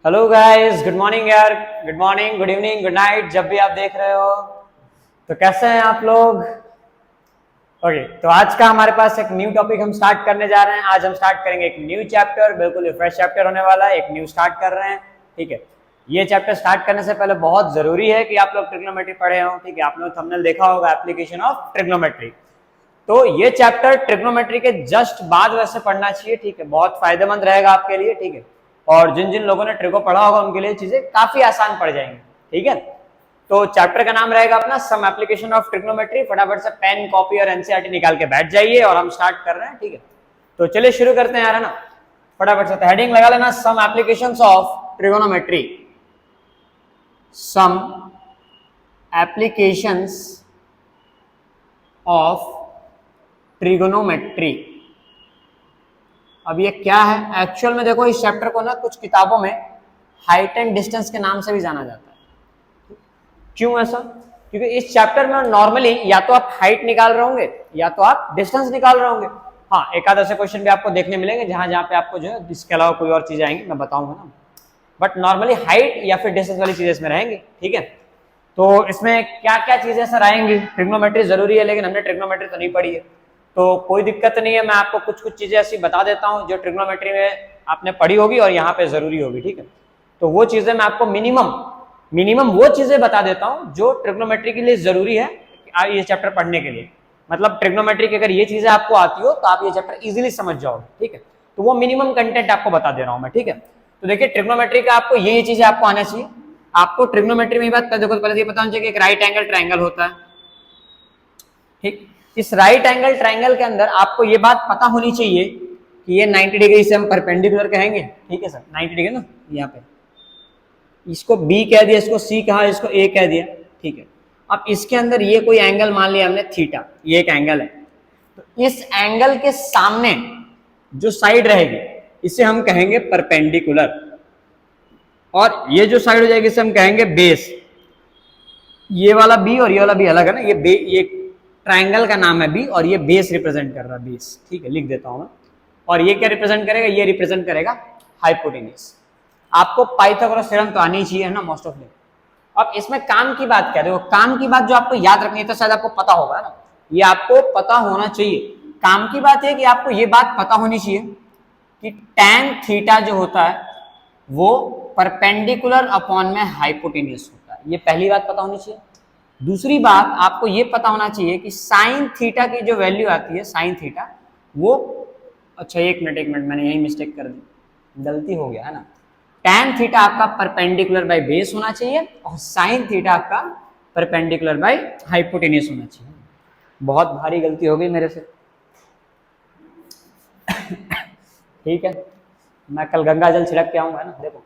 Hello guys, good morning यार। Good morning, good evening, good night, जब भी आप देख रहे हो। तो कैसे हैं आप लोग? ओके, तो आज का हमारे पास एक न्यू टॉपिक हम स्टार्ट करने जा रहे हैं। आज हम स्टार्ट करेंगे एक न्यू चैप्टर, बिल्कुल फ्रेश चैप्टर होने वाला है। एक न्यू स्टार्ट कर रहे हैं, ठीक है। ये चैप्टर स्टार्ट करने से पहले बहुत जरूरी है कि आप लोग ट्रिग्नोमेट्री पढ़े हो, ठीक है। आप लोग थंबनेल देखा होगा, एप्लीकेशन ऑफ ट्रिग्नोमेट्री। तो ये चैप्टर ट्रिग्नोमेट्री के जस्ट बाद वैसे पढ़ना चाहिए, ठीक है। बहुत फायदेमंद रहेगा आपके लिए, ठीक है। और जिन जिन लोगों ने ट्रिगो पढ़ा होगा उनके लिए चीजें काफी आसान पड़ जाएंगी, ठीक है। तो चैप्टर का नाम रहेगा अपना सम एप्लीकेशन ऑफ ट्रिग्नोमेट्री। फटाफट से पेन, कॉपी और एनसीईआरटी निकाल के बैठ जाइए और हम स्टार्ट कर रहे हैं, ठीक है। तो चलिए शुरू करते हैं यार, है ना। फटाफट से हेडिंग लगा लेना, some applications of trigonometry. Some applications of trigonometry. अब ये क्या है एक्चुअल में? देखो, इस चैप्टर को ना कुछ किताबों में हाइट एंड डिस्टेंस के नाम से भी जाना जाता है। क्यों ऐसा? क्योंकि इस चैप्टर में नॉर्मली या तो आप हाइट निकाल रहे होंगे या तो आप डिस्टेंस निकाल रहे होंगे। हाँ, एक आध ऐसे क्वेश्चन भी आपको देखने मिलेंगे जहां जहां पे आपको जो है इसके अलावा कोई और चीजें आएंगी, मैं बताऊंगा ना। बट नॉर्मली हाइट या फिर डिस्टेंस वाली चीजें इसमें रहेंगी, ठीक है। तो इसमें क्या क्या चीजें सर आएंगी? ट्रिग्नोमेट्री जरूरी है, लेकिन हमने ट्रिग्नोमेट्री तो नहीं पढ़ी है, तो कोई दिक्कत नहीं है। मैं आपको कुछ कुछ चीजें ऐसी बता देता हूं जो ट्रिग्नोमेट्री में आपने पढ़ी होगी और यहाँ पे जरूरी होगी, ठीक है। तो वो चीजें मैं आपको मिनिमम वो चीजें बता देता हूं जो ट्रिग्नोमेट्री के लिए जरूरी है ये चैप्टर पढ़ने के लिए। मतलब ट्रिग्नोमेट्री की अगर ये चीजें आपको आती हो तो आप ये चैप्टर इजीली समझ जाओगे, ठीक है। तो वो मिनिमम कंटेंट आपको बता दे रहा हूं मैं, ठीक है। तो देखिए, ट्रिग्नोमेट्री का आपको ये चीजें आपको आना चाहिए। आपको ट्रिग्नोमेट्री में बात देखो, पहले ये पता होना चाहिए कि एक राइट एंगल ट्रायंगल होता है, ठीक। इस राइट एंगल ट्रायंगल के अंदर आपको ये बात पता होनी चाहिए कि ये 90 डिग्री से हम परपेंडिकुलर कहेंगे, ठीक है सर। 90 डिग्री ना, यहाँ पे इसको B कह दिया, इसको C कहा, इसको A कह दिया, ठीक है। अब इसके अंदर ये कोई एंगल मान लिया हमने थीटा, ये एक एंगल है। तो इस एंगल के सामने जो साइड रहेगी इसे हम कहेंगे परपेंडिकुलर, और ये जो साइड हो जाएगी इसे हम कहेंगे बेस। ये वाला B और ये वाला B अलग है ना, ये ट्राइंगल का नाम है B और ये बेस रिप्रेजेंट कर रहा है, बेस, ठीक है। लिख देता हूं मैं। और ये क्या रिप्रेजेंट करेगा? ये रिप्रेजेंट करेगा हाइपोटेन्यूज। आपको पाइथागोरस थ्योरम तो आनी चाहिए, है ना, मोस्ट ऑफ। अब इसमें काम की बात क्या है? देखो, काम की बात जो आपको याद रखनी है, तो शायद आपको पता होगा ना, ये आपको पता होना चाहिए। काम की बात है कि आपको ये बात पता होनी चाहिए कि tan थीटा जो होता है वो परपेंडिकुलर अपॉन में हाइपोटेन्यूज होता है। ये पहली बात पता होनी चाहिए। दूसरी बात आपको ये पता होना चाहिए कि साइन थीटा की जो वैल्यू आती है, साइन थीटा वो, अच्छा एक मिनट मैंने यही मिस्टेक कर दी, गलती हो गया है ना। tan थीटा आपका परपेंडिकुलर बाय बेस होना चाहिए और साइन थीटा आपका परपेंडिकुलर बाय हाइपोटेन्यूज होना चाहिए। बहुत भारी गलती हो गई मेरे से ठीक है, मैं कल गंगा जल छिड़क के आऊंगा ना। देखो,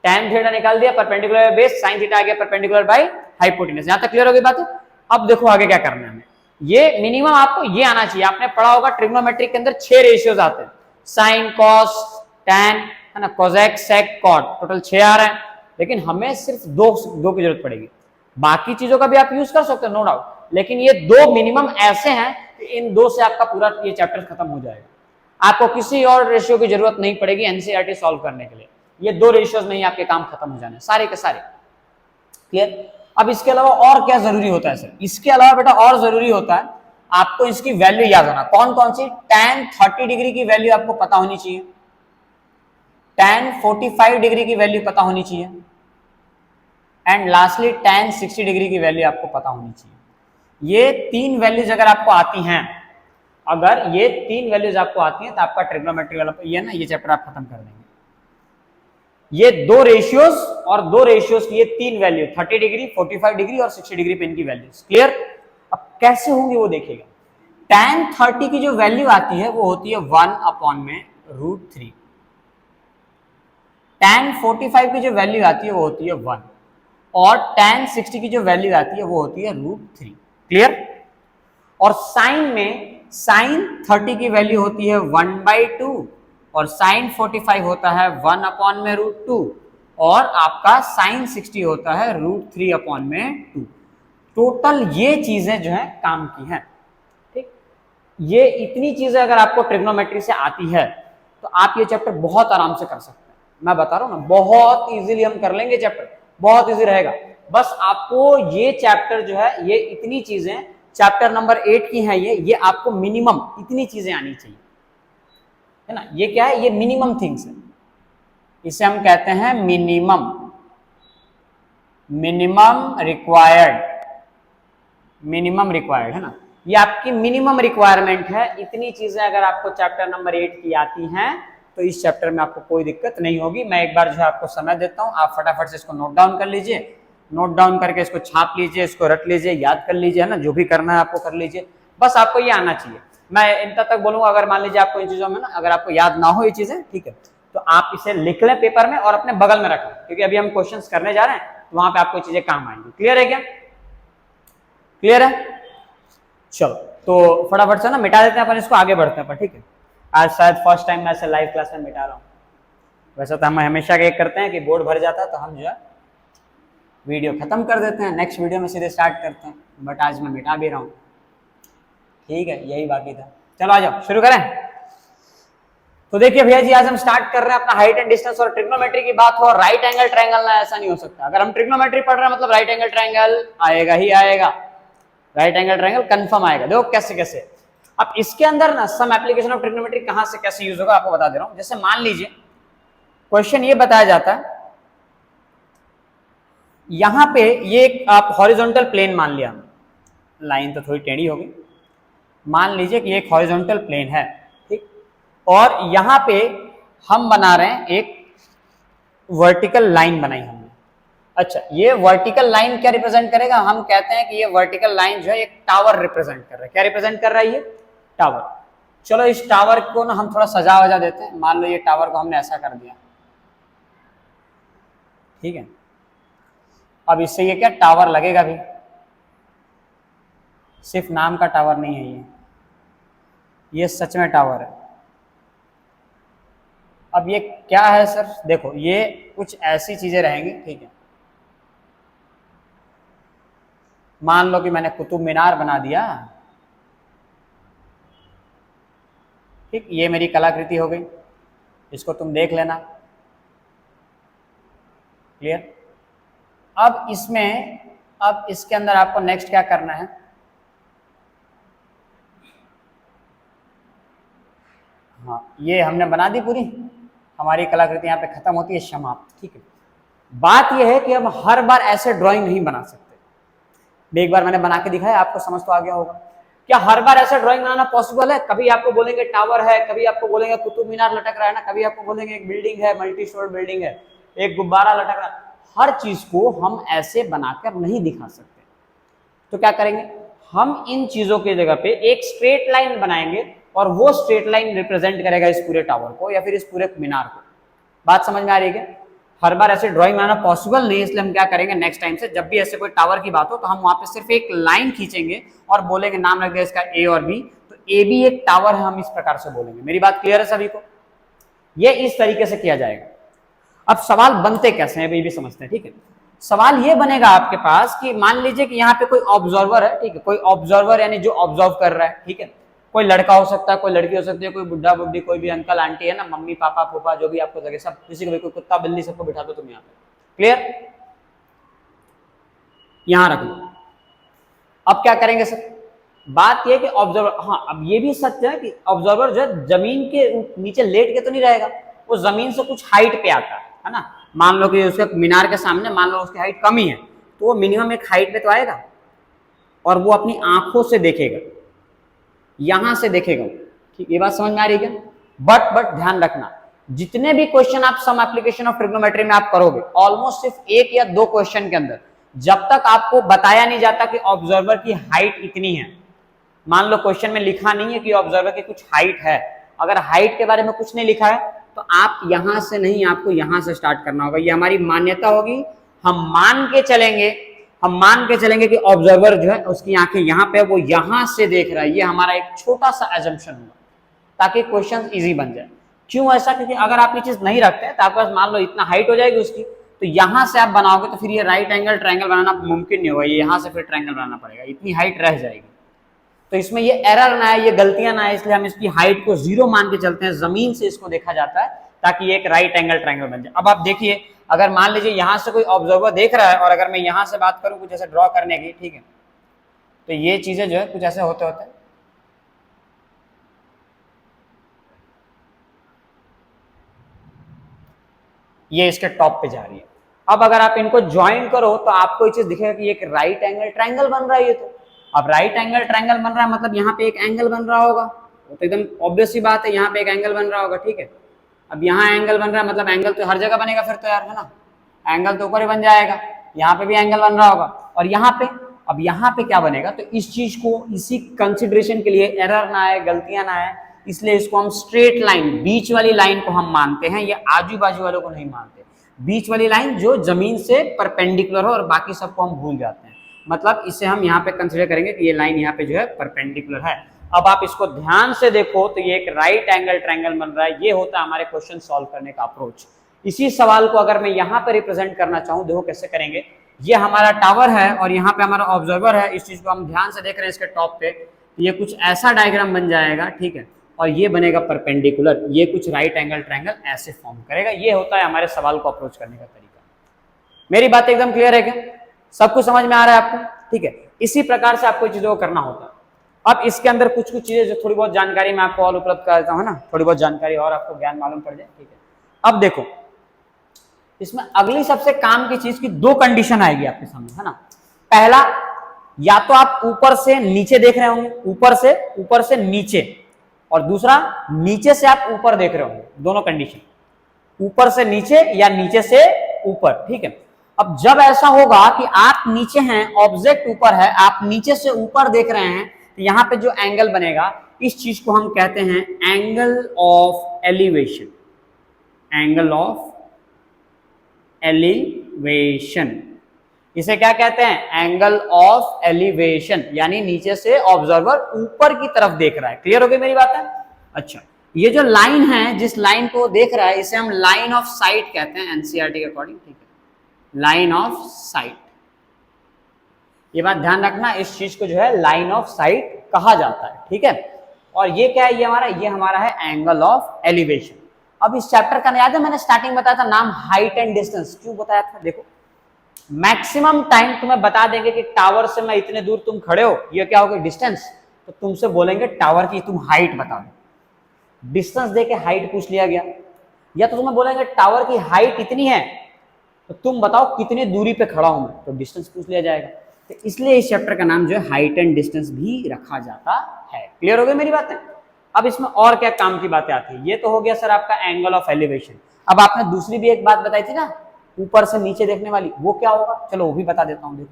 tan थीटा निकाल दिया perpendicular by base, sine theta आ गया परपेंडिकुलर बाय हाइपोटेन्यूज। यहां तक क्लियर हो गई बात? अब देखो आगे क्या करना है हमें। ये मिनिमम आपको ये आना चाहिए। आपने पढ़ा होगा ट्रिग्नोमेट्री के अंदर 6 रेशियोज आते हैं, साइन, कॉस, tan, है ना, कोसेक, सेक, कॉट, टोटल 6 आ रहे हैं। लेकिन हमें सिर्फ दो की जरूरत पड़ेगी। बाकी चीजों का भी आप यूज कर सकते हो, नो डाउट, लेकिन ये 2 मिनिमम ऐसे हैं कि इन 2 से आपका पूरा ये चैप्टर खत्म हो जाएगा। आपको किसी और रेशियो की जरूरत नहीं पड़ेगी एनसीईआरटी सॉल्व करने के लिए। ये 2 रेशियोज में ही आपके काम खत्म हो जाने सारे के सारे। क्लियर? अब इसके अलावा और क्या जरूरी होता है सर? इसके अलावा बेटा और जरूरी होता है आपको इसकी वैल्यू याद होना। कौन कौन सी? tan 30 डिग्री की वैल्यू आपको पता होनी चाहिए, tan 45 डिग्री की वैल्यू पता होनी चाहिए, एंड लास्टली tan 60 डिग्री की वैल्यू आपको पता होनी चाहिए। ये 3 वैल्यूज अगर आपको आती हैं, अगर ये 3 वैल्यूज आपको आती हैं तो आपका ट्रिग्नोमेट्री वाला ये ना, ये चैप्टर आप खत्म कर देंगे। ये 2 रेशियोज और 2 रेशियोज की ये 3 वैल्यू, 30 डिग्री, 45 डिग्री और 60 डिग्री पे इनकी वैल्यूज। क्लियर? अब कैसे होंगी वो देखिएगा। tan 30 की जो वैल्यू आती है वो होती है 1 अपॉन में √3। tan 45 की जो वैल्यू आती है वो होती है 1, और tan 60 की जो वैल्यू आती है वो होती है √3। क्लियर? और साइन में साइन 30 की वैल्यू होती है 1/2 और साइन 45 होता है 1 अपॉन में √2, और आपका साइन 60 होता है √3 अपॉन में 2। टोटल ये चीजें जो है काम की हैं, ठीक। ये इतनी चीजें अगर आपको ट्रिग्नोमेट्री से आती है तो आप ये चैप्टर बहुत आराम से कर सकते हैं। मैं बता रहा हूँ ना, बहुत इजीली हम कर लेंगे चैप्टर, बहुत इजी रहेगा। बस आपको ये चैप्टर जो है, ये इतनी चीजें चैप्टर नंबर 8 की हैं, ये आपको मिनिमम इतनी चीजें आनी चाहिए, है ना। ये क्या है, ये मिनिमम थिंग्स है, इसे हम कहते हैं मिनिमम रिक्वायर्ड, मिनिमम रिक्वायर्ड, है ना। ये आपकी मिनिमम रिक्वायरमेंट है। इतनी चीजें अगर आपको चैप्टर नंबर 8 की आती हैं तो इस चैप्टर में आपको कोई दिक्कत नहीं होगी। मैं एक बार जो है आपको समय देता हूं, आप फटाफट से इसको नोट डाउन कर लीजिए, नोट डाउन करके इसको छाप लीजिए, इसको रट लीजिए, याद कर लीजिए, है ना, जो भी करना है आपको कर लीजिए, बस आपको ये आना चाहिए। मैं इन तक बोलूंगा, अगर मान लीजिए आपको इन चीजों में ना, अगर आपको याद ना हो ये चीजें, ठीक है, तो आप इसे लिख लें पेपर में और अपने बगल में रखें, क्योंकि अभी हम क्वेश्चंस करने जा रहे हैं तो वहां पे आपको चीजें काम आएंगी। क्लियर है क्या? क्लियर है? चलो तो फटाफट से ना मिटा देते हैं अपन इसको, आगे बढ़ते हैं अपन, ठीक है। आज शायद फर्स्ट टाइम मैं ऐसे लाइव क्लास में मिटा रहा हूँ। वैसे तो हम हमेशा एक करते हैं कि बोर्ड भर जाता है तो हम जो है वीडियो खत्म कर देते हैं, नेक्स्ट वीडियो में सीधे स्टार्ट करते हैं, बट आज मैं मिटा भी रहा हूँ, ठीक है, यही बाकी था। चलो आ जाओ शुरू करें। तो देखिए भैया जी, आज हम स्टार्ट कर रहे हैं अपना हाइट एंड डिस्टेंस, और ट्रिग्नोमेट्री की बात हो, राइट एंगल ट्रायंगल ना, ऐसा नहीं हो सकता। अगर हम ट्रिग्नोमेट्री पढ़ रहे हैं मतलब राइट एंगल ट्रायंगल आएगा ही आएगा, राइट एंगल ट्रायंगल कंफर्म आएगा। देखो कैसे कैसे, अब इसके अंदर ना सम एप्लीकेशन ऑफ ट्रिग्नोमेट्री कहां से कैसे यूज होगा आपको बता दे रहा हूं। जैसे मान लीजिए क्वेश्चन ये बताया जाता है, यहां पे ये एक आप हॉरिजॉन्टल प्लेन मान लिया, लाइन तो थोड़ी टेढ़ी होगी, मान लीजिए कि ये एक हॉरिजॉन्टल प्लेन है, ठीक, और यहां पे हम बना रहे हैं एक वर्टिकल लाइन बनाई हमने। अच्छा, ये वर्टिकल लाइन क्या रिप्रेजेंट करेगा? हम कहते हैं कि ये वर्टिकल लाइन जो है एक टावर रिप्रेजेंट कर रहा है। क्या रिप्रेजेंट कर रहा है? ये टावर। चलो इस टावर को ना हम थोड़ा सजा वजा देते हैं, मान लो ये टावर को हमने ऐसा कर दिया, ठीक है। अब इससे ये क्या टावर लगेगा भी, सिर्फ नाम का टावर नहीं है ये सच में टावर है। अब ये क्या है सर? देखो ये कुछ ऐसी चीजें रहेंगी, ठीक है। मान लो कि मैंने कुतुब मीनार बना दिया, ठीक, ये मेरी कलाकृति हो गई, इसको तुम देख लेना, क्लियर। अब इसमें, अब इसके अंदर आपको नेक्स्ट क्या करना है, हाँ ये हमने बना दी पूरी, हमारी कलाकृति यहाँ पे खत्म होती है, समाप्त, ठीक है। बात यह है कि अब हर बार ऐसे ड्राइंग नहीं बना सकते। एक बार मैंने बना के दिखाया, आपको समझ तो आ गया होगा। क्या हर बार ऐसा ड्राइंग बनाना पॉसिबल है? कभी आपको बोलेंगे टावर है, कभी आपको बोलेंगे कुतुब मीनार लटक रहा है ना, कभी आपको बोलेंगे एक बिल्डिंग है, मल्टी स्टोर बिल्डिंग है, एक गुब्बारा लटक रहा है। हर चीज को हम ऐसे बनाकर नहीं दिखा सकते। तो क्या करेंगे हम, इन चीजों की जगह पे एक स्ट्रेट लाइन बनाएंगे, और वो स्ट्रेट लाइन रिप्रेजेंट करेगा इस पूरे टावर को या फिर इस पूरे मीनार को। बात समझ में आ रही है क्या? हर बार ऐसे ड्राइंग बनाना पॉसिबल नहीं, इसलिए हम क्या करेंगे, नेक्स्ट टाइम से जब भी ऐसे कोई टावर की बात हो तो हम वहां पे सिर्फ एक लाइन खींचेंगे और बोलेंगे, नाम रख दिया इसका ए और बी, तो ए बी एक टावर है, हम इस प्रकार से बोलेंगे। मेरी बात क्लियर है सभी को? ये इस तरीके से किया जाएगा। अब सवाल बनते कैसे हैं ये भी समझते हैं, ठीक है। सवाल ये बनेगा आपके पास कि मान लीजिए कि यहाँ पे कोई ऑब्जर्वर है, ठीक है, कोई ऑब्जर्वर यानी जो ऑब्जर्व कर रहा है, ठीक है। कोई लड़का हो सकता है, कोई लड़की हो सकती है, कोई बुढ़ा बुढ़ी, कोई भी अंकल आंटी है ना, मम्मी पापा फूफा, जो भी आपको लगे, सब किसी को भी, कोई कुत्ता बिल्ली, सबको बिठा दो तुम यहाँ पे, क्लियर, यहां रख लो। अब क्या करेंगे सर? बात यह कि ऑब्जर्वर, हाँ अब ये भी सच है कि ऑब्जर्वर जो है जमीन के नीचे लेट के तो नहीं रहेगा, वो जमीन से कुछ हाइट पे आता है ना। मान लो कि उसके मीनार के सामने मान लो उसकी हाइट कम ही है, तो वो मिनिमम एक हाइट पे तो आएगा, और वो अपनी आंखों से देखेगा, यहां से देखेगा, ठीक, ये बात समझ में आ रही है क्या? बट ध्यान रखना, जितने भी क्वेश्चन आप सम एप्लीकेशन ऑफ ट्रिग्नोमेट्री में आप करोगे, ऑलमोस्ट सिर्फ एक या दो क्वेश्चन के अंदर, जब तक आपको बताया नहीं जाता कि ऑब्जर्वर की हाइट इतनी है, मान लो क्वेश्चन में लिखा नहीं है कि ऑब्जर्वर की कुछ हाइट है, अगर हाइट के बारे में कुछ नहीं लिखा है तो आप यहां से नहीं, आपको यहां से स्टार्ट करना होगा। ये हमारी मान्यता होगी, हम मान के चलेंगे कि ऑब्जर्वर जो है उसकी आंखें यहां पे, वो यहां से देख रहा है। ये हमारा एक छोटा सा एजम्पशन होगा ताकि क्वेश्चन इजी बन जाए। क्यों ऐसा? क्योंकि अगर आप ये चीज नहीं रखते तो आपके पास मान लो इतना हाइट हो जाएगी उसकी, तो यहां से आप बनाओगे तो फिर ये राइट एंगल ट्रायंगल बनाना मुमकिन नहीं होगा, ये यहां से फिर ट्रायंगल बनाना पड़ेगा, इतनी हाइट रह जाएगी। तो इसमें ये एरर ना है, ये गलतियां ना है, इसलिए हम इसकी हाइट को 0 मान के चलते हैं, जमीन से इसको देखा जाता है ताकि एक राइट एंगल ट्रायंगल बन जाए। अब आप देखिए, अगर मान लीजिए यहां से कोई ऑब्जर्वर देख रहा है और अगर मैं यहां से बात करूं कुछ ऐसे ड्रॉ करने की, ठीक है, तो ये चीजें जो है कुछ ऐसे होते होते ये इसके टॉप पे जा रही है। अब अगर आप इनको ज्वाइन करो तो आपको ये चीज दिखेगा कि एक राइट एंगल ट्रायंगल बन रहा है ये। तो अब राइट एंगल ट्रायंगल बन रहा है मतलब यहाँ पे एक एंगल बन रहा होगा, तो एकदम ऑब्वियस सी बात है, यहाँ पे एक एंगल बन रहा होगा, ठीक है। अब यहाँ एंगल बन रहा है मतलब एंगल तो हर जगह बनेगा फिर तो यार, है ना, एंगल तो ऊपर ही बन जाएगा, यहाँ पे भी एंगल बन रहा होगा और यहाँ पे, अब यहाँ पे क्या बनेगा, तो इस चीज को इसी कंसिडरेशन के लिए एरर ना आए, गलतियां ना आए, इसलिए इसको हम स्ट्रेट लाइन, बीच वाली लाइन को हम मानते हैं, ये आजू बाजू वालों को नहीं मानते। बीच वाली लाइन जो जमीन से परपेंडिकुलर हो और बाकी सबको हम भूल जाते हैं, मतलब इसे हम यहाँ पे कंसिडर करेंगे कि ये लाइन यहाँ पे जो है परपेंडिकुलर है। अब आप इसको ध्यान से देखो तो ये एक राइट एंगल ट्रायंगल बन रहा है। ये होता है हमारे क्वेश्चन सॉल्व करने का अप्रोच। इसी सवाल को अगर मैं यहाँ पे रिप्रेजेंट करना चाहूँ, देखो कैसे करेंगे। ये हमारा टावर है और यहाँ पे हमारा ऑब्जर्वर है, इस चीज को हम ध्यान से देख रहे हैं इसके टॉप पे, ये कुछ ऐसा डायग्राम बन जाएगा, ठीक है, और ये बनेगा परपेंडिकुलर, ये कुछ राइट एंगल ट्रायंगल ऐसे फॉर्म करेगा। ये होता है हमारे सवाल को अप्रोच करने का तरीका। मेरी बात एकदम क्लियर है क्या? सब कुछ समझ में आ रहा है आपको? ठीक है, इसी प्रकार से आपको चीजों को करना होता है। अब इसके अंदर कुछ कुछ चीजें जो थोड़ी बहुत जानकारी मैं आपको और उपलब्ध करा देता हूँ ना, थोड़ी बहुत जानकारी और आपको ज्ञान मालूम पड़ जाए, ठीक है। अब देखो, इसमें अगली सबसे काम की चीज की दो कंडीशन आएगी आपके सामने, है ना। पहला, या तो आप ऊपर से नीचे देख रहे होंगे, ऊपर से नीचे, और दूसरा नीचे से आप ऊपर देख रहे होंगे, दोनों कंडीशन, ऊपर से नीचे या नीचे से ऊपर, ठीक है। अब जब ऐसा होगा कि आप नीचे हैं, ऑब्जेक्ट ऊपर है, आप नीचे से ऊपर देख रहे हैं, तो यहां पे जो एंगल बनेगा, इस चीज को हम कहते हैं angle of elevation, angle of elevation. इसे क्या कहते हैं? एंगल ऑफ एलिवेशन, यानी नीचे से ऑब्जर्वर ऊपर की तरफ देख रहा है। क्लियर हो गई मेरी बात है? अच्छा, ये जो लाइन है, जिस लाइन को देख रहा है, इसे हम लाइन ऑफ साइट कहते हैं एनसीईआरटी के अकॉर्डिंग, ठीक है, लाइन ऑफ साइट। ये बात ध्यान रखना, इस चीज को जो है लाइन ऑफ साइट कहा जाता है, ठीक है। और ये क्या है? ये हमारा है एंगल ऑफ एलिवेशन। अब इस चैप्टर का याद है, मैंने स्टार्टिंग बताया था नाम हाइट एंड डिस्टेंस, क्यों बताया था? देखो, मैक्सिमम टाइम तुम्हें बता देंगे कि टावर से मैं इतने दूर तुम खड़े हो, ये क्या होगा? डिस्टेंस। तो तुमसे बोलेंगे टावर की तुम हाइट बता दो, डिस्टेंस देके हाइट पूछ लिया गया। या तो तुम्हें बोलेंगे टावर की हाइट इतनी है, तो तुम बताओ कितनी दूरी पे खड़ा हूं मैं, तो डिस्टेंस पूछ लिया जाएगा। तो इसलिए इस चैप्टर का नाम जो है हाइट एंड डिस्टेंस भी रखा जाता है। क्लियर हो गई मेरी बातें? अब इसमें और क्या काम की बातें आती है? ये तो हो गया सर आपका एंगल ऑफ एलिवेशन। अब आपने दूसरी भी एक बात बताई थी ना, ऊपर से नीचे देखने वाली, वो क्या होगा? चलो वो भी बता देता हूं। देखो,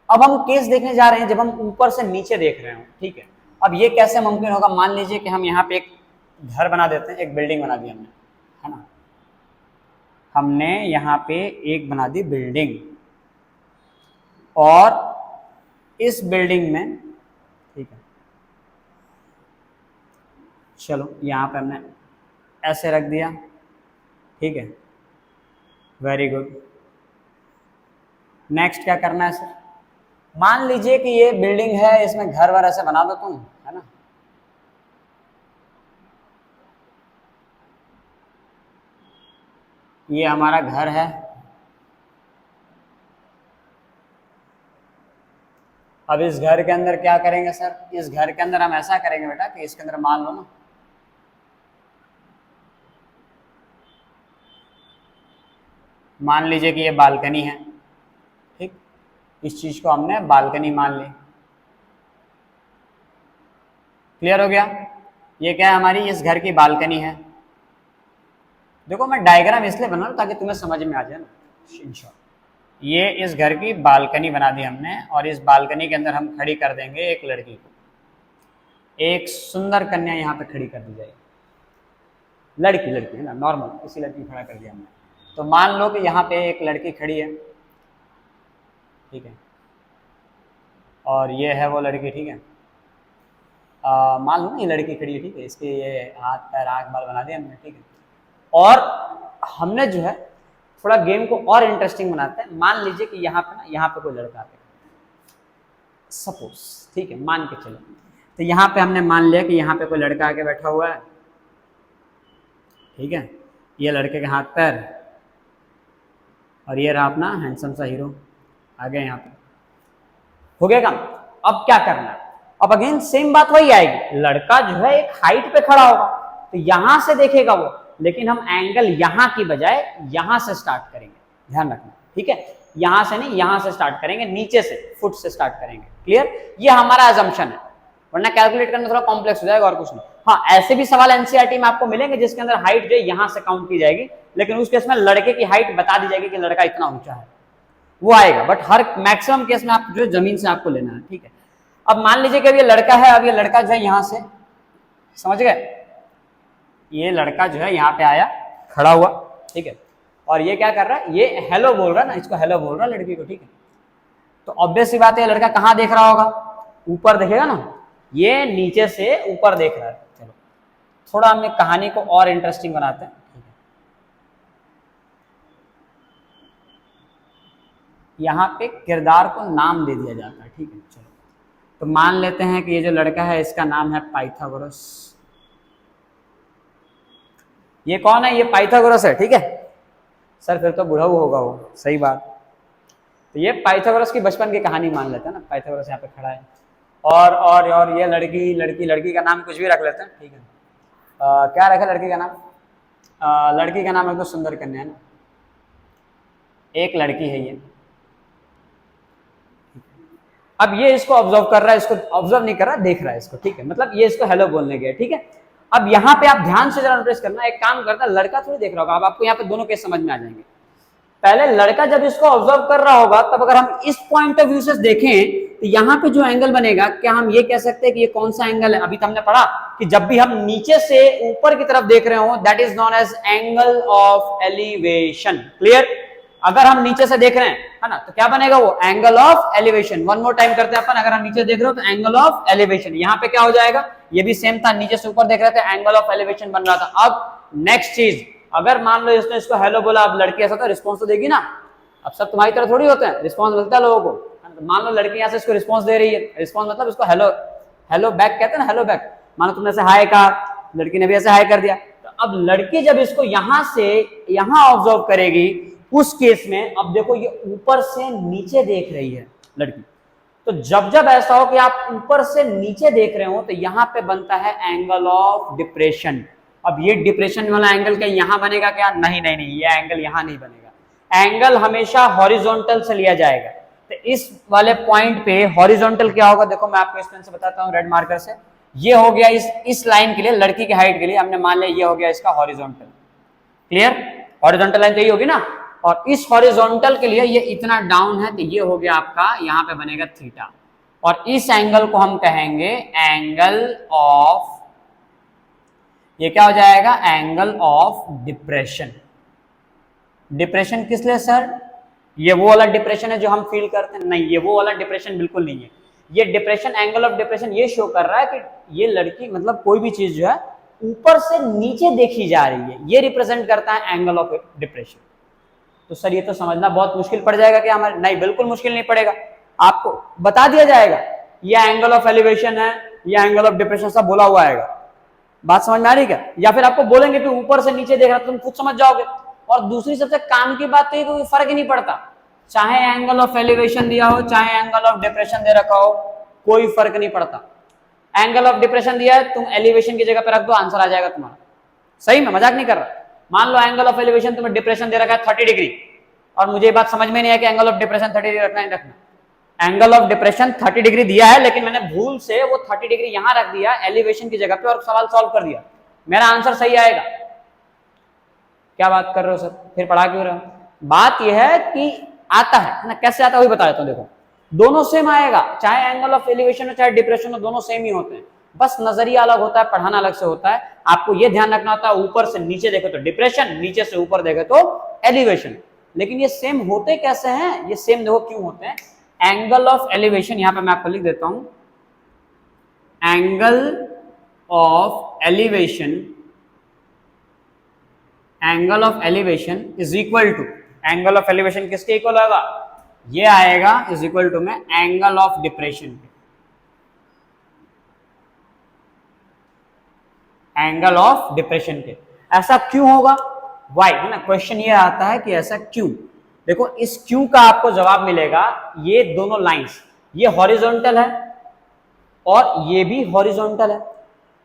अब हम केस देखने जा रहे हैं जब हम ऊपर से नीचे देख रहे हो, ठीक है। अब ये कैसे मुमकिन होगा? मान लीजिए कि हम यहाँ पे एक घर बना देते हैं, एक बिल्डिंग बना दी हमने, है ना, हमने यहाँ पे एक बना दी बिल्डिंग, और इस बिल्डिंग में, ठीक है, चलो यहाँ पे हमने ऐसे रख दिया, ठीक है, वेरी गुड। नेक्स्ट क्या करना है सर? मान लीजिए कि ये बिल्डिंग है, इसमें घर वर ऐसे बना दो तुम, है ना, ये हमारा घर है। अब इस घर के अंदर क्या करेंगे सर? इस घर के अंदर हम ऐसा करेंगे बेटा कि इसके अंदर मान लो ना, मान लीजिए कि ये बालकनी है, ठीक, इस चीज को हमने बालकनी मान ली। क्लियर हो गया? ये क्या है? हमारी इस घर की बालकनी है। देखो, मैं डायग्राम इसलिए बना रहा हूं ताकि तुम्हें समझ में आ जाए ना, इंश्योर। ये इस घर की बालकनी बना दी हमने, और इस बालकनी के अंदर हम खड़ी कर देंगे एक लड़की को, एक सुंदर कन्या यहाँ पे खड़ी कर दी जाएगी। लड़की है ना, नॉर्मल, इसी लड़की खड़ा कर दिया हमने। तो मान लो कि यहाँ पे एक लड़की खड़ी है, ठीक है, और ये है वो लड़की, ठीक है। मान लो ना ये लड़की खड़ी है, ठीक है, इसके ये हाथ पैर आँख बाल बना दिए हमने, ठीक है। और हमने जो है थोड़ा गेम को और इंटरेस्टिंग बनाते हैं। मान लीजिए कि यहाँ पे ना, यहाँ पे कोई लड़का है, सपोज, ठीक है, मान के चलो। तो यहाँ पे हमने मान लिया कि यहाँ पे कोई लड़का आके बैठा हुआ है, ठीक है, ये लड़के के हाथ पैर, और ये रहा अपना हैंडसम सा हीरो आ गया यहाँ पे। हो गया काम। अब क्या करना है, अब अगेन सेम बात वही आएगी, लड़का जो है एक हाइट पे खड़ा होगा तो यहां से देखेगा वो, लेकिन हम एंगल यहां की बजाय यहां से स्टार्ट करेंगे, ध्यान रखना, ठीक है, यहां से नहीं, यहां से स्टार्ट करेंगे, नीचे से फुट से स्टार्ट करेंगे। क्लियर, ये हमारा अजम्पशन है, वरना कैलकुलेट करना थोड़ा कॉम्प्लेक्स हो जाएगा और कुछ नहीं। हाँ, ऐसे भी सवाल एनसीईआरटी में आपको मिलेंगे जिसके अंदर हाइट जो है यहां से काउंट की जाएगी, लेकिन उस केस में लड़के की हाइट बता दी जाएगी कि लड़का इतना ऊंचा है, वो आएगा। बट हर मैक्सिमम केस में आप जो जमीन से आपको लेना है, ठीक है। अब मान लीजिए कि अब ये लड़का है, अब ये लड़का जो है यहां से, समझ गए, ये लड़का जो है यहाँ पे आया, खड़ा हुआ, ठीक है, और ये क्या कर रहा है, ये हेलो बोल रहा है ना, इसको हेलो बोल रहा है लड़की को, ठीक है। तो ऑब्वियस सी बात है, लड़का कहाँ देख रहा होगा, ऊपर देखेगा ना, ये नीचे से ऊपर देख रहा है। चलो थोड़ा हम कहानी को और इंटरेस्टिंग बनाते हैं, ठीक है। यहाँ पे किरदार को नाम दे दिया जाता है, ठीक है। चलो तो मान लेते हैं कि ये जो लड़का है इसका नाम है पाइथागोरस। ये कौन है, ये पाइथागोरस है, ठीक है। सर फिर तो बुढ़ा होगा वो, सही बात। तो ये पाइथागोरस की बचपन की कहानी मान लेते हैं ना, पाइथागोरस यहाँ पे खड़ा है, और ये लड़की का नाम कुछ भी रख लेते हैं, ठीक है। क्या रखा लड़की का नाम, लड़की का नाम एक तो सुंदर कन्या है ना, एक लड़की है ये। अब ये इसको ऑब्जर्व कर रहा है, इसको ऑब्जर्व नहीं कर रहा, देख रहा है इसको, ठीक है, मतलब ये इसको हेलो बोलने गया, ठीक है। अब यहाँ पे आप ध्यान से जरा नोटिस करना, एक काम करता है, लड़का थोड़ी देख रहा होगा, अब आपको यहाँ पे दोनों केस समझ में आ जाएंगे। पहले लड़का जब इसको ऑब्जर्व कर रहा होगा, तब अगर हम इस पॉइंट ऑफ व्यू से देखें तो यहाँ पे जो एंगल बनेगा, क्या हम ये कह सकते हैं कि ये कौन सा एंगल है, अभी तो हमने पढ़ा कि जब भी हम नीचे से ऊपर की तरफ देख रहे हो, that is known as angle of elevation. Clear, अगर हम नीचे से देख रहे हैं, है ना, तो क्या बनेगा वो, angle of elevation. One more time करते हैं अपन, अगर हम नीचे देख रहे हो तो एंगल ऑफ एलिवेशन, यहाँ पे क्या हो जाएगा, ये भी सेम था, नीचे से ऊपर देख रहे थे, एंगल ऑफ एलिवेशन बन रहा था। अब नेक्स्ट चीज, अगर मान लो इसने इसको हेलो बोला, अब लड़की ऐसा तो रिस्पॉन्स तो देगी ना, अब सब तुम्हारी तरह थोड़ी होते हैं, रिस्पॉन्स मिलता है लोगों को। मान लो लड़की यहाँ से इसको रिस्पॉन्स दे रही है, रिस्पॉन्स मतलब इसको हेलो, हेलो बैक कहते हैं ना, हेलो बैक, मानो तुमने ऐसे हाय कहा, लड़की ने भी ऐसे हाय कर दिया। तो अब लड़की जब इसको यहां से यहां ऑब्जर्व करेगी, उस केस में अब देखो ये ऊपर से नीचे देख रही है लड़की, तो जब जब ऐसा हो कि आप ऊपर से नीचे देख रहे हो, तो यहां पे बनता है एंगल ऑफ डिप्रेशन। अब ये डिप्रेशन वाला एंगल क्या यहां बनेगा क्या, नहीं नहीं नहीं, ये एंगल यहां नहीं बनेगा, एंगल हमेशा हॉरिजॉन्टल से लिया जाएगा। तो इस वाले पॉइंट पे हॉरिजॉन्टल क्या होगा, देखो मैं आपको इस पेन से बताता हूं, रेड मार्कर से। ये हो गया इस लाइन के लिए, लड़की की हाइट के लिए हमने मान लिया ये हो गया इसका हॉरिजॉन्टल। क्लियर, हॉरिजॉन्टल लाइन तो यही होगी ना, और इस हॉरिजॉन्टल के लिए ये इतना डाउन है, तो ये हो गया आपका, यहाँ पे बनेगा थीटा, और इस एंगल को हम कहेंगे एंगल ऑफ, ये क्या हो जाएगा, एंगल ऑफ डिप्रेशन। डिप्रेशन किस लिए सर, ये वो वाला डिप्रेशन है जो हम फील करते हैं, नहीं, ये वो वाला डिप्रेशन बिल्कुल नहीं है। ये डिप्रेशन, एंगल ऑफ डिप्रेशन ये शो कर रहा है कि ये लड़की, मतलब कोई भी चीज जो है ऊपर से नीचे देखी जा रही है, ये रिप्रेजेंट करता है एंगल ऑफ डिप्रेशन। तो सर ये तो समझना बहुत मुश्किल पड़ जाएगा क्या हमारे, नहीं बिल्कुल मुश्किल नहीं पड़ेगा, आपको बता दिया जाएगा ये एंगल ऑफ एलिवेशन है, ये एंगल ऑफ डिप्रेशन, सब बोला हुआ आएगा। बात समझ में आ रही क्या, या फिर आपको बोलेंगे कि ऊपर से नीचे देख रहा, तुम खुद समझ जाओगे। और दूसरी सबसे काम की बात तो ये, कोई फर्क ही नहीं पड़ता, चाहे एंगल ऑफ एलिवेशन दिया हो, चाहे एंगल ऑफ डिप्रेशन दे रखा हो, कोई फर्क नहीं पड़ता। एंगल ऑफ डिप्रेशन दिया है, तुम एलिवेशन की जगह पे रख दो, आंसर आ जाएगा तुम्हारा। सही में मजाक नहीं कर रहा। मान लो एंगल ऑफ एलिवेशन तुम्हें डिप्रेशन दे रखा है 30 डिग्री, और मुझे ये बात समझ में नहीं है कि एंगल ऑफ डिप्रेशन 30 डिग्री रखना नहीं रखना। एंगल ऑफ डिप्रेशन 30 डिग्री दिया है, लेकिन मैंने भूल से वो 30 डिग्री यहां रख दिया एलिवेशन की जगह पे, और सवाल सॉल्व कर दिया, मेरा आंसर सही आएगा। क्या बात कर रहे हो सर, फिर पढ़ा क्यों रहे हो। बात यह है कि आता है ना, कैसे आता है वही बता देता हूं। देखो दोनों सेम आएगा, चाहे एंगल ऑफ एलिवेशन हो चाहे डिप्रेशन हो, दोनों सेम ही होते हैं, बस नजरिया अलग होता है, पढ़ाना अलग से होता है। आपको यह ध्यान रखना होता है, ऊपर से नीचे देखे तो डिप्रेशन, नीचे से ऊपर देखे तो एलिवेशन। लेकिन ये सेम होते कैसे हैं, ये सेम देखो क्यों होते हैं। एंगल ऑफ एलिवेशन, यहां पे मैं आपको लिख देता हूं, angle of elevation, angle of elevation is equal to, angle of elevation किसके इक्वल होगा, ये आएगा इज इक्वल टू में angle of depression, angle of depression के। ऐसा क्यों होगा, वाई, है ना। क्वेश्चन ये आता है कि ऐसा क्यों। देखो इस क्यों का आपको जवाब मिलेगा, ये दोनों लाइंस, ये हॉरिजॉन्टल है और ये भी हॉरिजॉन्टल है,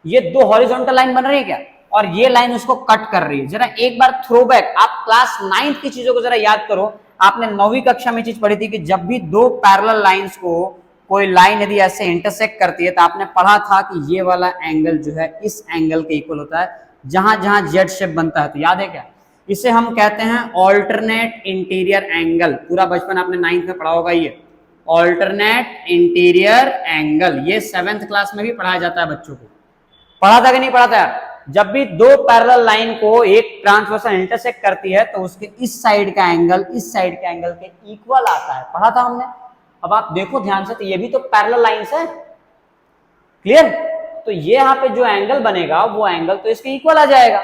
ये दो हॉरिजॉन्टल लाइन बन रही है क्या, और ये लाइन उसको कट कर रही है। जरा एक बार थ्रोबैक, आप क्लास 9th की चीजों को जरा याद करो। आपने 9वीं कक्षा में चीज पढ़ी थी कि जब भी दो पैरेलल लाइंस को कोई लाइन यदि ऐसे इंटरसेक्ट करती है तो आपने पढ़ा था कि ये वाला एंगल जो है इस एंगल के इक्वल होता है जहां जहां जेड शेप बनता है। तो याद है क्या, इसे हम कहते हैं ऑल्टरनेट इंटीरियर एंगल। पूरा बचपन आपने 9th में पढ़ा होगा ये ऑल्टरनेट इंटीरियर एंगल। ये 7th क्लास में भी पढ़ाया जाता है बच्चों को। पढ़ा था कि नहीं पढ़ा था यार। जब भी दो पैरेलल लाइन को एक ट्रांसवर्सल इंटरसेक्ट करती है तो उसके इस साइड का एंगल इस साइड के एंगल के इक्वल आता है, पढ़ा था हमने। अब आप देखो ध्यान से, तो ये भी तो पैरेलल लाइंस है, क्लियर। तो ये यहाँ पे जो एंगल बनेगा वो एंगल तो इसके इक्वल आ जाएगा,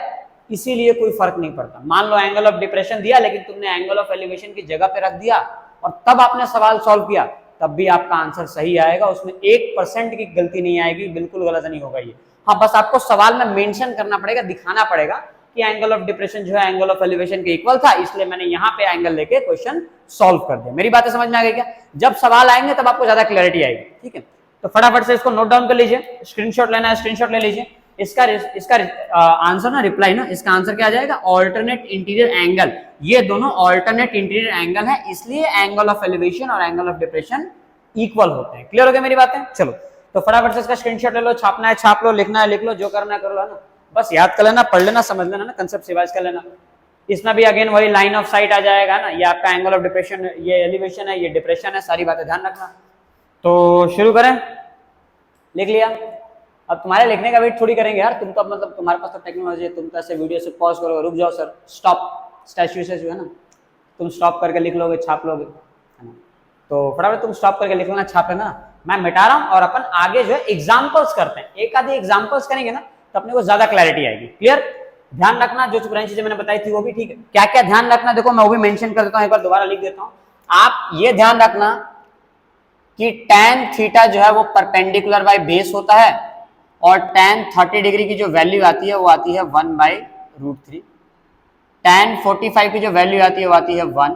इसीलिए कोई फर्क नहीं पड़ता। मान लो एंगल ऑफ डिप्रेशन दिया लेकिन तुमने एंगल ऑफ एलिवेशन की जगह पे रख दिया और तब आपने सवाल सॉल्व किया, तब भी आपका आंसर सही आएगा, उसमें 1% की गलती नहीं आएगी, बिल्कुल गलत नहीं होगा ये। हाँ बस आपको सवाल में मेंशन करना पड़ेगा, दिखाना पड़ेगा कि एंगल ऑफ डिप्रेशन जो है एंगल ऑफ एलिवेशन के इक्वल था, इसलिए मैंने यहाँ पे एंगल लेके क्वेश्चन सॉल्व कर दिया। मेरी बातें समझ में आ गई क्या। जब सवाल आएंगे तब आपको ज्यादा क्लैरिटी आएगी, ठीक है। तो फटाफट से इसको नोट डाउन कर लीजिए, स्क्रीनशॉट लेना है स्क्रीनशॉट ले लीजिए। इसका आंसर ना, रिप्लाई ना, इसका आंसर क्या आ जाएगा, ऑल्टरनेट इंटीरियर एंगल। ये दोनों ऑल्टरनेट इंटीरियर एंगल है, इसलिए एंगल ऑफ एलिवेशन और एंगल ऑफ डिप्रेशन इक्वल होते हैं। क्लियर हो गया मेरी बातें। चलो तो फटाफट से इसका स्क्रीनशॉट ले लो, छापना है छाप लो, लिखना है लिख लो, जो करना है कर लो, है ना। बस याद कर लेना, पढ़ लेना, समझ लेना ना, कंसेप्ट रिवाइज कर लेना। इसमें भी अगेन वही लाइन ऑफ साइट आ जाएगा ना, ये आपका एंगल ऑफ डिप्रेशन, ये एलिवेशन है, ये डिप्रेशन है, सारी बातें ध्यान रखना। तो शुरू करें, लिख लिया। अब तुम्हारे लिखने का वेट थोड़ी करेंगे यार, तुम तो मतलब तुम्हारे पास तो टेक्नोलॉजी है, तुम तो ऐसे वीडियो से पॉज करोगे, रुक जाओ सर, स्टॉप स्टैच्यू से जो है ना, तुम स्टॉप करके लिख लोगे, छाप लोगे, है ना। तो फटाफट तुम स्टॉप करके लिख लेना, छाप लेना। मैं मिटा रहा हूं और अपन आगे जो है एग्जांपल्स करते हैं, एक आधे एग्जांपल्स करेंगे ना तो अपने को ज्यादा क्लैरिटी आएगी। क्लियर, ध्यान रखना जो पुरानी चीजें मैंने बताई थी वो भी, ठीक है। क्या क्या ध्यान रखना देखो मैं वो भी मेंशन कर देता हूं, एक बार दोबारा लिख देता हूं। आप ये ध्यान रखना कि tan थीटा जो है वो परपेंडिकुलर बाय बेस होता है और tan 30 डिग्री की जो वैल्यू आती है वो आती है 1/√3। tan 45 की जो वैल्यू आती है वो आती है 1।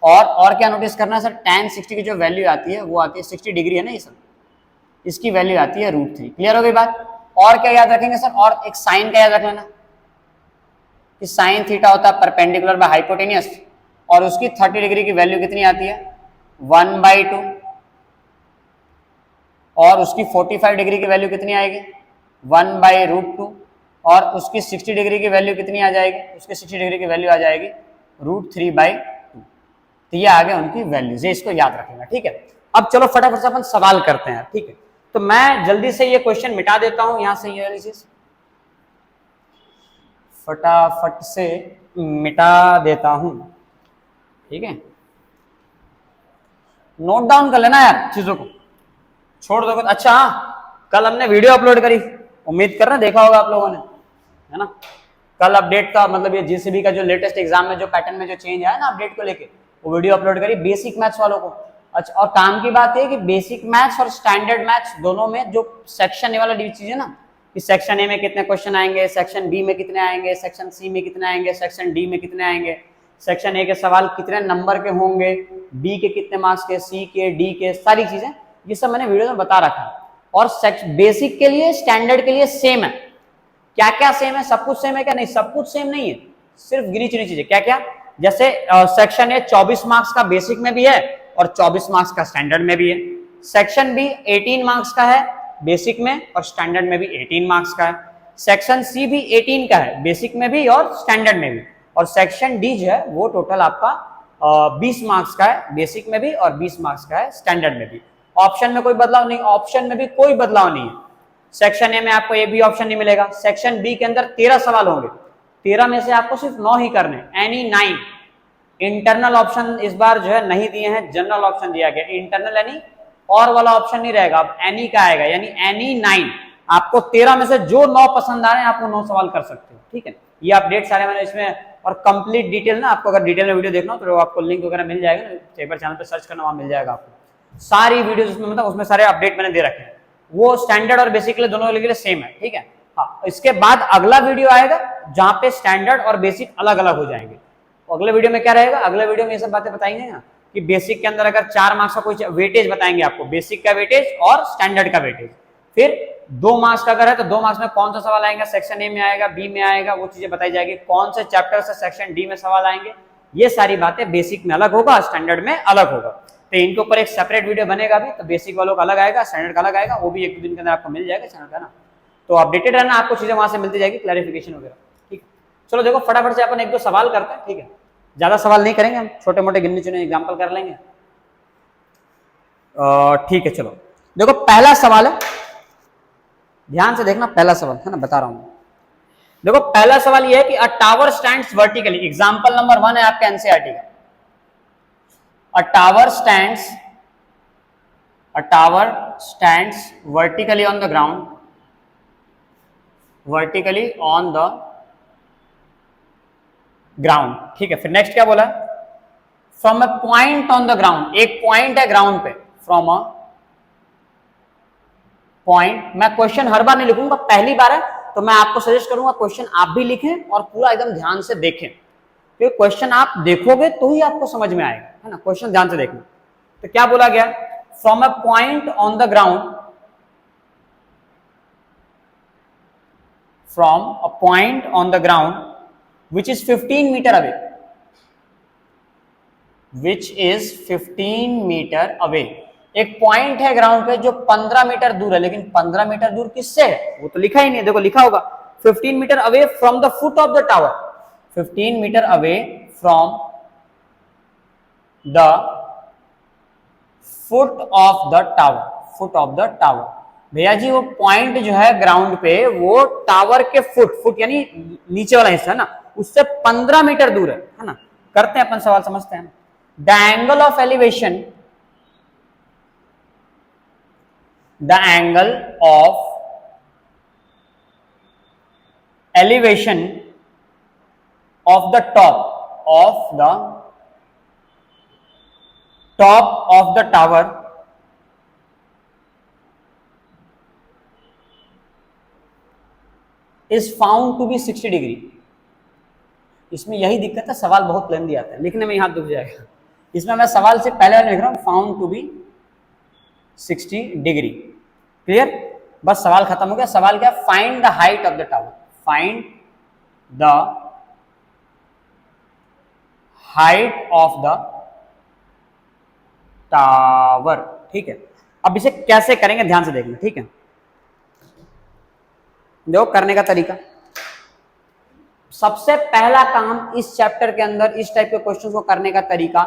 और क्या नोटिस करना है सर, tan 60 की जो वैल्यू आती है वो आती है 60 डिग्री है ना ये सर, इसकी वैल्यू आती है √3। क्लियर हो गई बात। और क्या याद रखेंगे सर, और एक साइन का याद रख लेना कि साइन थीटा होता है परपेंडिकुलर बाय हाइपोटेनियस और उसकी 30 डिग्री की वैल्यू कितनी आती है 1/2 और उसकी 45 डिग्री की वैल्यू कितनी आएगी 1/√2 और उसकी 60 डिग्री की वैल्यू कितनी आ जाएगी, उसकी 60 डिग्री की वैल्यू आ जाएगी √3/2। तो ये आ गए उनकी वैल्यूज, इसको याद रखेगा, ठीक है। अब चलो फटाफट से अपन सवाल करते हैं, ठीक है। तो मैं जल्दी से ये क्वेश्चन मिटा देता हूं यहां से, ये वाली चीज फटाफट से मिटा देता हूं, ठीक है। नोट डाउन कर लेना यार चीजों को, छोड़ दोगे। अच्छा हाँ, कल हमने वीडियो अपलोड करी, उम्मीद कर रहे हैं देखा होगा आप लोगों ने, है ना। कल अपडेट का मतलब ये जीसीबी का जो लेटेस्ट एग्जाम में जो पैटर्न में जो चेंज आया ना अपडेट को लेके, वो वीडियो अपलोड करी बेसिक मैथ्स वालों को। अच्छा और काम की बात है कि बेसिक मैथ्स और स्टैंडर्ड मैथ्स दोनों में जो सेक्शन ए वाला चीज है ना, कि सेक्शन ए में कितने क्वेश्चन आएंगे, सेक्शन बी में कितने आएंगे, सेक्शन सी में कितने आएंगे, सेक्शन डी में कितने आएंगे, सेक्शन ए के सवाल कितने नंबर के होंगे, बी के कितने मार्क्स के, सी के, डी के, सारी चीजें ये सब मैंने वीडियो में बता रखा है। और बेसिक के लिए स्टैंडर्ड के लिए सेम है। क्या क्या सेम है, सब कुछ सेम है क्या, नहीं सब कुछ सेम नहीं है, सिर्फ गिनी चुनी चीजें। क्या क्या, जैसे सेक्शन ए 24 मार्क्स का बेसिक में भी है और 24 मार्क्स का स्टैंडर्ड में भी है। सेक्शन बी 18 मार्क्स का है बेसिक में और स्टैंडर्ड में भी 18 मार्क्स का है। सेक्शन सी भी 18 का है बेसिक में भी और स्टैंडर्ड में भी। और सेक्शन डी जो है वो टोटल आपका 20 मार्क्स का है बेसिक में भी और 20 मार्क्स का है स्टैंडर्ड में भी। ऑप्शन में कोई बदलाव नहीं, ऑप्शन में भी कोई बदलाव नहीं है। सेक्शन ए में आपको ये भी ऑप्शन नहीं मिलेगा। सेक्शन बी के अंदर 13 सवाल होंगे, 13 में से आपको सिर्फ 9 ही करने, एनी 9। इंटरनल ऑप्शन इस बार जो है नहीं दिए हैं, जनरल ऑप्शन दिया गया। इंटरनल यानी और वाला ऑप्शन नहीं रहेगा, अब एनी का आएगा, यानी एनी 9। आपको 13 में से जो 9 पसंद आ रहे हैं आप वो 9 सवाल कर सकते हो, ठीक है। ये अपडेट सारे मैंने इसमें, और कंप्लीट डिटेल ना आपको अगर डिटेल में वीडियो देखना हो तो आपको लिंक वगैरह मिल जाएगा ना, एक बार चैनल पे सर्च करना, वहां मिल जाएगा आपको सारी वीडियोस उसमें, मतलब उसमें सारे अपडेट मैंने दे रखे हैं। वो स्टैंडर्ड और बेसिक के लिए दोनों के लिए सेम है, ठीक है। हाँ, इसके बाद अगला वीडियो आएगा जहां पे स्टैंडर्ड और बेसिक अलग अलग हो जाएंगे। तो अगले वीडियो में क्या रहेगा, अगले वीडियो में ये सब बातें बताएंगे ना कि बेसिक के अंदर अगर 4 मार्क्स का कोई वेटेज बताएंगे आपको, बेसिक का वेटेज और स्टैंडर्ड का वेटेज। फिर 2 मार्क्स का अगर है तो 2 मार्क्स में कौन सा सवाल आएगा, सेक्शन ए में आएगा, बी में आएगा, वो चीजें बताई जाएगी। कौन से चैप्टर से सेक्शन डी में सवाल आएंगे, ये सारी बातें बेसिक में अलग होगा, स्टैंडर्ड में अलग होगा। तो इनके ऊपर एक सेपरेट वीडियो बनेगा भी, तो बेसिक वालों का अलग आएगा, स्टैंडर्ड का अलग आएगा, वो भी 1-2 दिन के अंदर आपको मिल जाएगा चैनल का ना। तो अपडेटेड रहना, आपको चीजें वहां से मिलती जाएगी, क्लैरिफिकेशन वगैरह। ठीक है, चलो देखो फटाफट से अपन 1-2 सवाल करते हैं। ठीक है, ज्यादा सवाल नहीं करेंगे हम, छोटे मोटे गिनने चुने एग्जाम्पल कर लेंगे। ठीक है, चलो देखो पहला सवाल है, ध्यान से देखना, पहला सवाल है ना, बता रहा हूं। देखो पहला सवाल ये है कि अ tower stands vertically, example number 1 है आपके एनसीईआरटी का। अ tower stands vertically on the ground, vertically on the ground. ठीक है, फिर नेक्स्ट क्या बोला, from a point on the ground, एक पॉइंट है ग्राउंड पे, फ्रॉम अ पॉइंट। मैं क्वेश्चन हर बार नहीं लिखूंगा, पहली बार है तो मैं आपको सजेस्ट करूंगा क्वेश्चन आप भी लिखें और पूरा एकदम ध्यान से देखें, क्योंकि क्वेश्चन आप देखोगे तो ही आपको समझ में आएगा, है ना। क्वेश्चन ध्यान से देखना। तो क्या बोला गया, from a point on the ground, from a point on the ground which is 15 metre away, which is 15 metre away. एक पॉइंट है ग्राउंड पे जो 15 मीटर दूर है, लेकिन 15 मीटर दूर किससे है वो तो लिखा ही नहीं, देखो लिखा होगा 15 metre away from the foot of the tower, 15 metre away from the foot of the tower, foot of the tower. भैया जी वो पॉइंट जो है ग्राउंड पे वो टावर के फुट यानी नीचे वाला हिस्सा है ना, उससे 15 मीटर दूर है ना। करते हैं अपन सवाल, समझते हैं। The angle of elevation, the angle of elevation of the top of the tower is found to be 60 degree. इसमें यही दिक्कत है, सवाल बहुत लेंदी आता है, लिखने में हाथ दुख जाएगा। इसमें मैं सवाल से पहले लिख रहा हूं found to be 60 degree. Clear, बस सवाल खत्म हो गया। सवाल क्या, find the height of the tower, find the height of the tower. ठीक है, अब इसे कैसे करेंगे ध्यान से देखना। ठीक है, देखो करने का तरीका, सबसे पहला काम इस चैप्टर के अंदर इस टाइप के क्वेश्चन को करने का तरीका,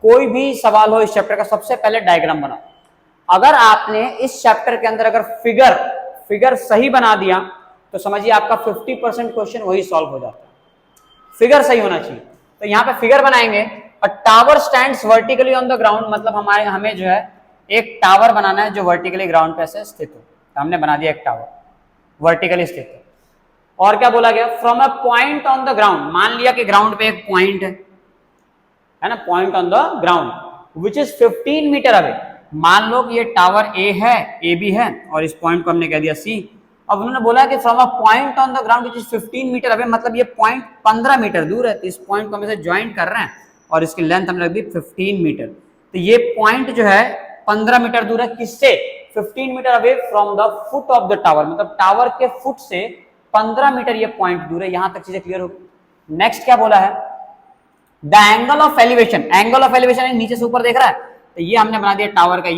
कोई भी सवाल हो इस चैप्टर का, सबसे पहले डायग्राम बनाओ। अगर आपने इस चैप्टर के अंदर अगर फिगर सही बना दिया तो समझिए आपका 50% क्वेश्चन वही सॉल्व हो जाता है। फिगर सही होना चाहिए। तो यहाँ पे फिगर बनाएंगे, अ tower stands vertically on the ground, मतलब हमें जो है एक टावर बनाना है जो वर्टिकली ग्राउंड पे ऐसे स्थित हो। तो हमने बना दिया एक टावर वर्टिकली स्थित है। और क्या बोला गया, from a point on the ground, मान लिया कि ग्राउंड पे एक पॉइंट है ना, point on the ground which is 15 metre away. मान लो कि ये टावर ए है, ए बी है, और इस पॉइंट को हमने कह दिया सी। अब उन्होंने बोला कि from a point on the ground which is 15 metre away, मतलब ये पॉइंट 15 मीटर दूर है। तो इस पॉइंट को हम इसे ज्वाइन कर रहे हैं और इसकी लेंथ हमने रख दी 15 मीटर। तो ये पॉइंट जो है 15 मीटर दूर है किससे, 15 metre away from the foot of the tower, मतलब टावर के फुट से 15 मीटर ये पॉइंट दूर है। यहां तक चीजें क्लियर हो गई। नेक्स्ट क्या बोला है, the angle of elevation, angle of elevation नीचे से ऊपर देख रहा है, तो ये हमने बना दिया टावर का,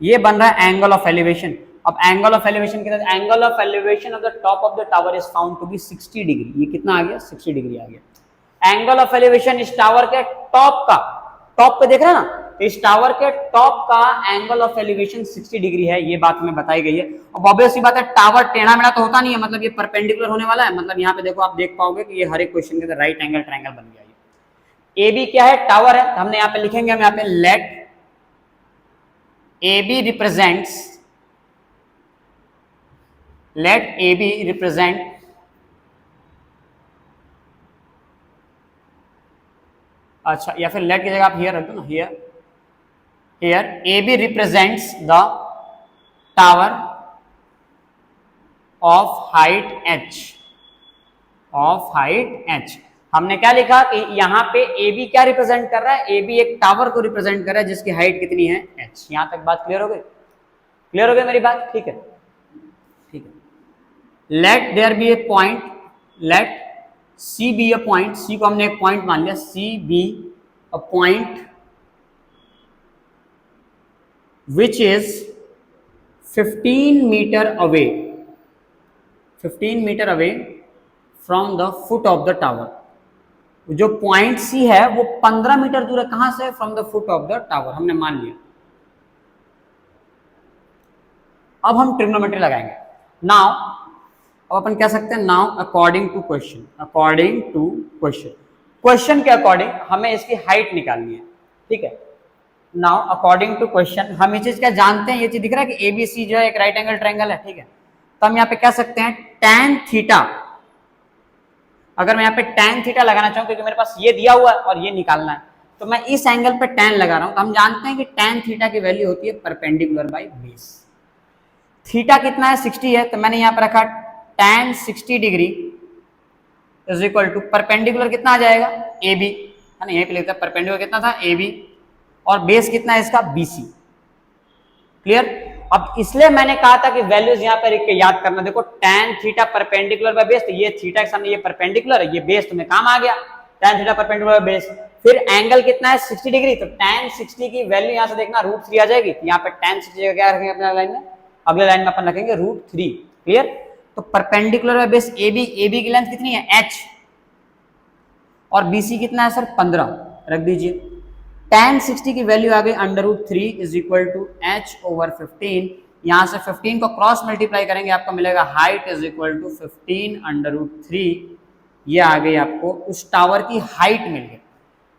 ये बन रहा है एंगल ऑफ एलिवेशन। अब एंगल ऑफ एलिवेशन के साथ angle of elevation of the top of the tower is found to be 60 degree. ये कितना आ गया, 60 डिग्री आ गया। एंगल ऑफ एलिवेशन इस टावर के टॉप का, टॉप पे देख रहे हैं ना, इस टावर के टॉप का एंगल ऑफ एलिवेशन 60 डिग्री है। ये बात हमें बताई गई है। अब ऑब्वियस सी बात है, टावर टेढ़ा मेढ़ा तो होता नहीं है, मतलब ये परपेंडिकुलर होने वाला है। मतलब यहाँ पे देखो आप देख पाओगे कि ये हर एक क्वेश्चन के अंदर राइट एंगल ट्रायंगल बन गया। ए बी क्या है, टावर है। हमने यहाँ पे लिखेंगे, हम यहाँ पे let A B represents, let A B represent अच्छा, या फिर लेट की जगह आप हियर रख दो ना, here A B represents the tower of height h, of height h। हमने क्या लिखा कि यहाँ पे ए बी क्या रिप्रेजेंट कर रहा है, ए बी एक टावर को रिप्रेजेंट कर रहा है जिसकी हाइट कितनी है h। यहां तक बात क्लियर हो गई? क्लियर हो गई मेरी बात? ठीक है, ठीक है। Let there be a point, let C be a point, C को हमने एक पॉइंट मान लिया, C be a point which is 15 metre away, 15 metre away from the foot of the tower. जो पॉइंट सी है वो 15 मीटर दूर है, कहां से? From the foot of the tower, हमने मान लिया। अब हम ट्रिग्नोमेट्री लगाएंगे। नाउ अब अपन कह सकते हैं now according to question, according to question, question के अकॉर्डिंग हमें इसकी हाइट निकालनी है, ठीक है। नाउ अकॉर्डिंग टू क्वेश्चन हम ये चीज क्या जानते हैं, ये चीज दिख रहा है कि एबीसी जो है एक राइट एंगल ट्रायंगल है, ठीक है। तो हम यहाँ पे कह सकते हैं tan थीटा, अगर मैं यहाँ पे tan थीटा लगाना चाहूँ क्योंकि मेरे पास ये दिया हुआ है और ये निकालना है, तो मैं इस एंगल पे tan लगा रहा हूँ। तो हम जानते हैं कि tan थीटा की वैल्यू होती है परपेंडिकुलर बाई बेस। थीटा कितना है? 60 है, तो मैंने यहाँ पे रखा tan 60 degree is equal to perpendicular कितना आ जाएगा? ए बी, है ना, यहीं पे लिखते हैं परपेंडिकुलर कितना था? ए बी, और बेस कितना है इसका? BC। क्लियर? अब इसलिए मैंने कहा था कि वैल्यूज यहां पर लिख के याद करना। देखो tan theta perpendicular by base, तो ये थीटा के सामने ये परपेंडिकुलर है, ये बेस तुम्हें काम आ गया, tan theta perpendicular by base. फिर एंगल कितना है? 60 डिग्री, तो tan 60 की वैल्यू यहां से देखना √3 आ जाएगी। यहाँ पे tan 60 जगह क्या रखेंगे अपने लाइन में? अगले लाइन में अपन रखेंगे √3। क्लियर? तो perpendicular by base AB, AB की लेंथ कितनी है? h, और BC कितना है सर? 15 रख दीजिए। tan 60 की वैल्यू आ गई √3 इज इक्वल टू h/15। यहां से 15 को क्रॉस मल्टीप्लाई करेंगे, आपको मिलेगा हाइट इज इक्वल टू 15 √3। ये आ गई आपको उस टावर की हाइट मिल गई,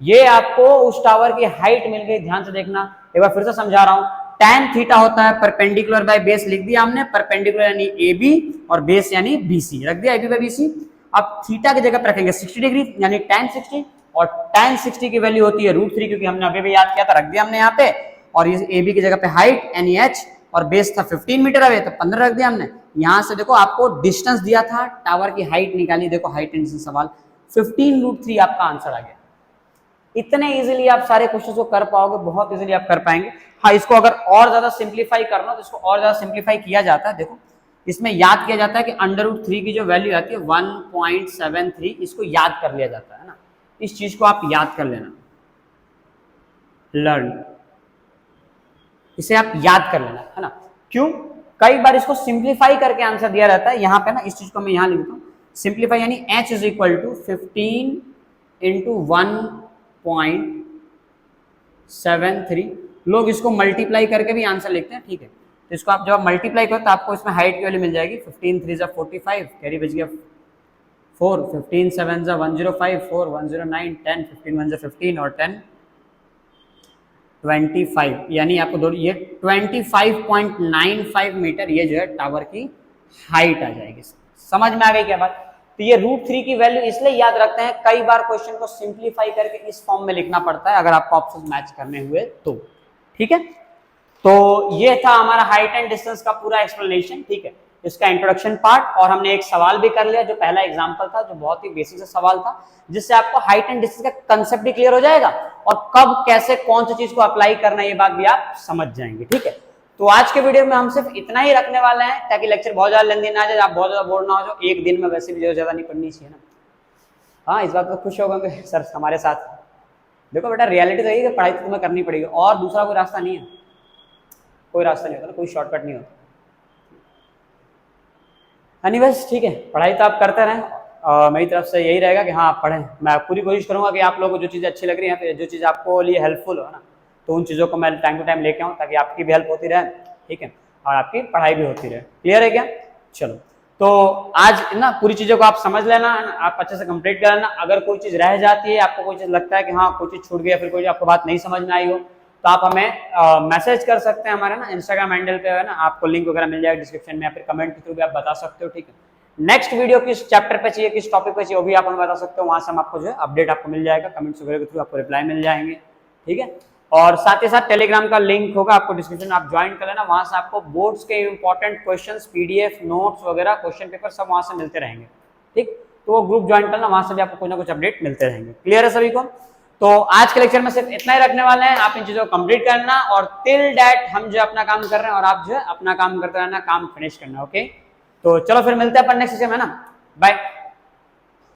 ये आपको उस टावर की हाइट मिल गई। ध्यान से देखना, एक बार फिर से समझा रहा हूं। tan थीटा होता है परपेंडिकुलर बाय बेस, लिख दिया हमने, परपेंडिकुलर यानी AB और बेस यानी BC, रख दिया AB बाय BC। अब थीटा की जगह पर रखेंगे 60 डिग्री यानी tan 60, और tan 60 की वैल्यू होती है √3, क्योंकि हमने अभी भी याद किया था, रख दिया हमने यहाँ पे। और ये AB की जगह पे हाइट यानी h, और बेस था 15 मीटर अवे, तो 15 रख दिया हमने। यहां से देखो आपको डिस्टेंस दिया था, टावर की हाइट निकाली, देखो हाइट एंड डिस्टेंस सवाल, 15 √3 आपका आंसर आ गया। इतने इजीली आप सारे क्वेश्चन को कर पाओगे, बहुत इजीली आप कर पाएंगे। हाँ, इसको अगर और ज्यादा सिंप्लीफाई करना तो इसको और ज्यादा सिंप्लीफाई किया जाता है। देखो इसमें याद किया जाता है कि √3 की जो वैल्यू आती है 1.73, इसको याद कर लिया जाता है ना, इस चीज को आप याद कर लेना, लर्न, इसे आप याद कर लेना, है ना। क्यों? कई बार इसको सिंप्लीफाई करके आंसर दिया रहता है यहाँ पे ना, इस चीज को मैं यहाँ लिखता हूँ सिंप्लीफाई, यानी h is equal to 15 into 1.73। लोग इसको मल्टीप्लाई करके भी आंसर लिखते हैं, ठीक है। तो इसको आप जब मल्टीप्लाई करो तो आपको इसमें हाइट की वैल्यू मिल जाएगी 15 3 = 45, कैरी बच गया 4, 15 7 = 105, 4 109, 10 15 1 = 15 और 10 25, यानी आपको दो ये 25.95 मीटर ये जो है टावर की हाइट आ जाएगी। समझ में आ गई क्या बात? तो ये √3 की वैल्यू इसलिए याद रखते हैं, कई बार क्वेश्चन को सिंप्लीफाई करके इस फॉर्म में लिखना पड़ता है अगर आपको ऑप्शन मैच करने हुए तो, ठीक है। तो ये था हमारा हाइट एंड डिस्टेंस का पूरा एक्सप्लेनेशन, ठीक है, इसका इंट्रोडक्शन पार्ट। और हमने एक सवाल भी कर लिया जो पहला एग्जांपल था, जो बहुत ही बेसिक सा सवाल था, जिससे आपको हाइट एंड डिस्टेंस का कंसेप्ट भी क्लियर हो जाएगा और कब कैसे कौन सी चीज को अप्लाई करना है ये बात भी आप समझ जाएंगे, ठीक है। तो आज के वीडियो में हम सिर्फ इतना ही रखने वाले हैं ताकि लेक्चर बहुत ज्यादा लेंदी ना जाए, आप बहुत ज्यादा बोर ना हो जाओ। एक दिन में वैसे भी ज्यादा नहीं पढ़नी चाहिए ना। हाँ, इस बात को खुश हो गए सर हमारे साथ। देखो बेटा, रियलिटी तो यही है, पढ़ाई तो तुम्हें करनी पड़ेगी और दूसरा कोई रास्ता नहीं है, कोई रास्ता नहीं होता, कोई शॉर्टकट नहीं होता। एनीवेज, ठीक है, पढ़ाई तो आप करते रहें। मेरी तरफ से यही रहेगा कि हाँ आप पढ़ें। मैं पूरी कोशिश करूंगा कि आप लोगों को जो चीज़ें अच्छी लग रही हैं, जो चीज़ आपको लिए हेल्पफुल हो ना, तो उन चीज़ों को मैं टाइम टू टाइम लेके आऊँ ताकि आपकी भी हेल्प होती रहे, ठीक है, और आपकी पढ़ाई भी होती रहे। क्लियर है क्या? चलो, तो आज ना पूरी चीज़ों को आप समझ लेना, आप अच्छे से कंप्लीट कर लेना। अगर कोई चीज़ रह जाती है, आपको कोई चीज़ लगता है कि हाँ कोई चीज़ छूट गई, फिर कोई आपको बात नहीं समझ में आई हो, तो आप हमें मैसेज कर सकते हैं हमारे ना इंस्टाग्राम हैंडल पे, है ना, आपको लिंक वगैरह मिल जाएगा डिस्क्रिप्शन में, या फिर कमेंट के थ्रू भी आप बता सकते हो, ठीक है। नेक्स्ट वीडियो किस चैप्टर पे चाहिए, किस टॉपिक पे चाहिए, वो भी आप हमें बता सकते हो। वहां से हम आपको जो है अपडेट आपको मिल जाएगा, कमेंट्स वगैरह के थ्रू आपको रिप्लाई मिल जाएंगे, ठीक है। और साथ ही साथ टेलीग्राम का लिंक होगा आपको डिस्क्रिप्शन में, आप ज्वाइन कर लेना। वहां से आपको बोर्ड्स के इंपॉर्टेंट क्वेश्चंस, पीडीएफ, नोट्स वगैरह, क्वेश्चन पेपर सब वहां से मिलते रहेंगे। ठीक, तो वो ग्रुप ज्वाइन करना, वहां से भी आपको कुछ ना कुछ अपडेट मिलते रहेंगे। क्लियर है सभी को? तो आज के लेक्चर में सिर्फ इतना ही रखने वाले हैं। आप इन चीजों को कंप्लीट करना और टिल दैट हम जो अपना काम कर रहे हैं और आप जो है अपना काम करते रहना, काम फिनिश करना। ओके, तो चलो फिर मिलते हैं अपन नेक्स्ट सेशन में ना। बाय।